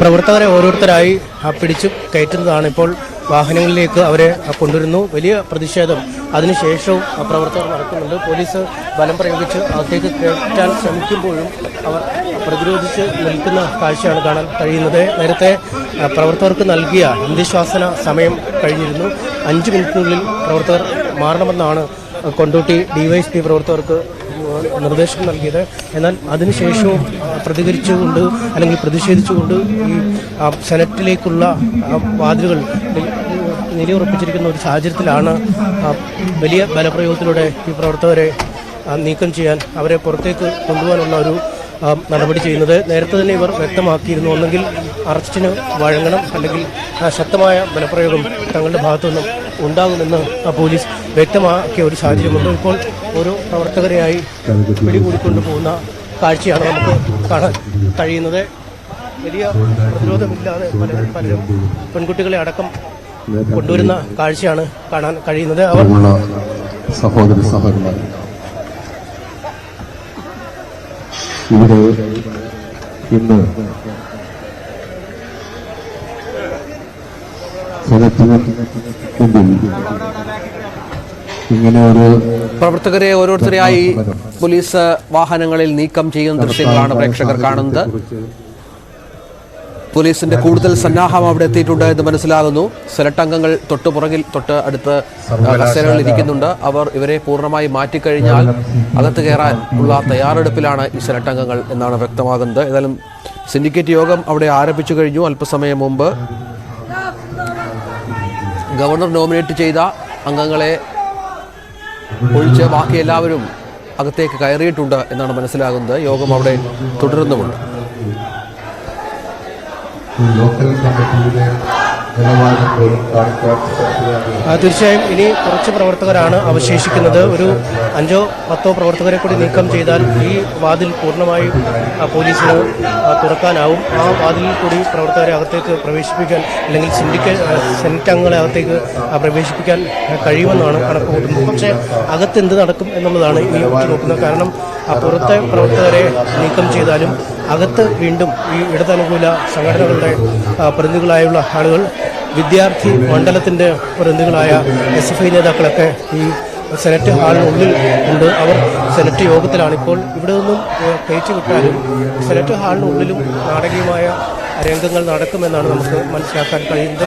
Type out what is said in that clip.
പ്രവർത്തകരെ ഓരോരുത്തരായി പിടിച്ചു കയറ്റുന്നതാണ്. ഇപ്പോൾ വാഹനങ്ങളിലേക്ക് അവരെ കൊണ്ടുവരുന്നു. വലിയ പ്രതിഷേധം അതിനുശേഷവും പ്രവർത്തകർ നടക്കുന്നുണ്ട്. പോലീസ് ബലം പ്രയോഗിച്ച് അകത്തേക്ക് കയറ്റാൻ ശ്രമിക്കുമ്പോഴും അവർ പ്രതിരോധിച്ച് നിൽക്കുന്ന കാഴ്ചയാണ് കാണാൻ കഴിയുന്നത്. നേരത്തെ പ്രവർത്തകർക്ക് നൽകിയ അന്ത്യശ്വാസന സമയം കഴിഞ്ഞിരുന്നു. 5 മിനിറ്റിനുള്ളിൽ പ്രവർത്തകർ മാറണമെന്നാണ് കൊണ്ടോട്ടി ഡിവൈഎസ്പി പ്രവർത്തകർക്ക് നിർദ്ദേശം നൽകിയത്. എന്നാൽ അതിനുശേഷവും പ്രതികരിച്ചുകൊണ്ട് അല്ലെങ്കിൽ പ്രതിഷേധിച്ചുകൊണ്ട് ഈ സെനറ്റിലേക്കുള്ള വാതിലുകൾ നിലയുറപ്പിച്ചിരിക്കുന്ന ഒരു സാഹചര്യത്തിലാണ് വലിയ ബലപ്രയോഗത്തിലൂടെ ഈ പ്രവർത്തകരെ നീക്കം ചെയ്യാൻ, അവരെ പുറത്തേക്ക് കൊണ്ടുപോകാനുള്ള ഒരു നടപടി ചെയ്യുന്നത്. നേരത്തെ തന്നെ ഇവർ വ്യക്തമാക്കിയിരുന്നു, ഒന്നെങ്കിൽ അറസ്റ്റിന് വഴങ്ങണം അല്ലെങ്കിൽ ശക്തമായ ബലപ്രയോഗം തങ്ങളുടെ ഭാഗത്തുനിന്നും ഉണ്ടാകുമെന്ന് പോലീസ് വ്യക്തമാക്കിയ ഒരു സാഹചര്യമുണ്ട്. ഇപ്പോൾ ഓരോ പ്രവർത്തകരെയായി പിടികൂടിക്കൊണ്ടു പോകുന്ന കാഴ്ചയാണ് നമുക്ക് കാണാൻ കഴിയുന്നത്. വലിയ പ്രതിരോധമില്ലാതെ പലരും പെൺകുട്ടികളെ അടക്കം കൊണ്ടുവരുന്ന കാഴ്ചയാണ് കാണാൻ കഴിയുന്നത്. അവർ സഹോദര സഹോദരന്മാർ ഇവിടെ ഇന്ന് ഇങ്ങനെ ഒരു പ്രവർത്തകരെ ഓരോരുത്തരെയായി പോലീസ് വാഹനങ്ങളിൽ നീക്കം ചെയ്യുന്ന ദൃശ്യങ്ങളാണ് പ്രേക്ഷകർ കാണുന്നത്. പോലീസിന്റെ കൂടുതൽ സന്നാഹം അവിടെ എത്തിയിട്ടുണ്ട് എന്ന് മനസ്സിലാകുന്നു. സെലക്ട് അംഗങ്ങൾ തൊട്ട് അടുത്ത് കസേരകളിൽ ഇരിക്കുന്നുണ്ട്. അവർ ഇവരെ പൂർണ്ണമായി മാറ്റിക്കഴിഞ്ഞാൽ അകത്ത് കയറാൻ ഉള്ള തയ്യാറെടുപ്പിലാണ് ഈ സെലക്ട് അംഗങ്ങൾ എന്നാണ് വ്യക്തമാകുന്നത്. ഏതായാലും സിൻഡിക്കേറ്റ് യോഗം അവിടെ ആരംഭിച്ചു കഴിഞ്ഞു. അല്പസമയം മുമ്പ് ഗവർണർ നോമിനേറ്റ് ചെയ്ത അംഗങ്ങളെ ഒഴിച്ച് ബാക്കി എല്ലാവരും അകത്തേക്ക് കയറിയിട്ടുണ്ട് എന്നാണ് മനസ്സിലാകുന്നത്. യോഗം അവിടെ തുടരുന്നുമുണ്ട്. ലോക്കൽ കമ്മിറ്റിയുടെ തീർച്ചയായും ഇനി കുറച്ച് പ്രവർത്തകരാണ് അവശേഷിക്കുന്നത്. ഒരു 5-10 പ്രവർത്തകരെ കൂടി നീക്കം ചെയ്താൽ ഈ വാതിൽ പൂർണ്ണമായും പോലീസിന് തുറക്കാനാവും. ആ വാതിലിൽ കൂടി പ്രവർത്തകരെ അകത്തേക്ക് പ്രവേശിപ്പിക്കാൻ അല്ലെങ്കിൽ സെനറ്റ് അംഗങ്ങളെ അകത്തേക്ക് പ്രവേശിപ്പിക്കാൻ കഴിയുമെന്നാണ് കണക്ക് കൂട്ടുന്നത്. പക്ഷേ അകത്ത് എന്ത് നടക്കും എന്നുള്ളതാണ് ഇനി നോക്കുന്നത്. കാരണം പുറത്തെ പ്രവർത്തകരെ നീക്കം ചെയ്താലും അകത്ത് വീണ്ടും ഈ ഇടതനുകൂല സംഘടനകളുടെ പ്രതിനിധികളായുള്ള ആളുകൾ, വിദ്യാർത്ഥി മണ്ഡലത്തിൻ്റെ പ്രതിനിധികളായ SFI നേതാക്കളൊക്കെ ഈ സെനറ്റ് ഹാളിനുള്ളിൽ ഉണ്ട്. അവർ സെനറ്റ് യോഗത്തിലാണ്. ഇപ്പോൾ ഇവിടെ നിന്നും കഴിച്ചു വിട്ടാലും സെനറ്റ് ഹാളിനുള്ളിലും നാടകീയമായ രംഗങ്ങൾ നടക്കുമെന്നാണ് നമുക്ക് മനസ്സിലാക്കാൻ കഴിയുന്നത്.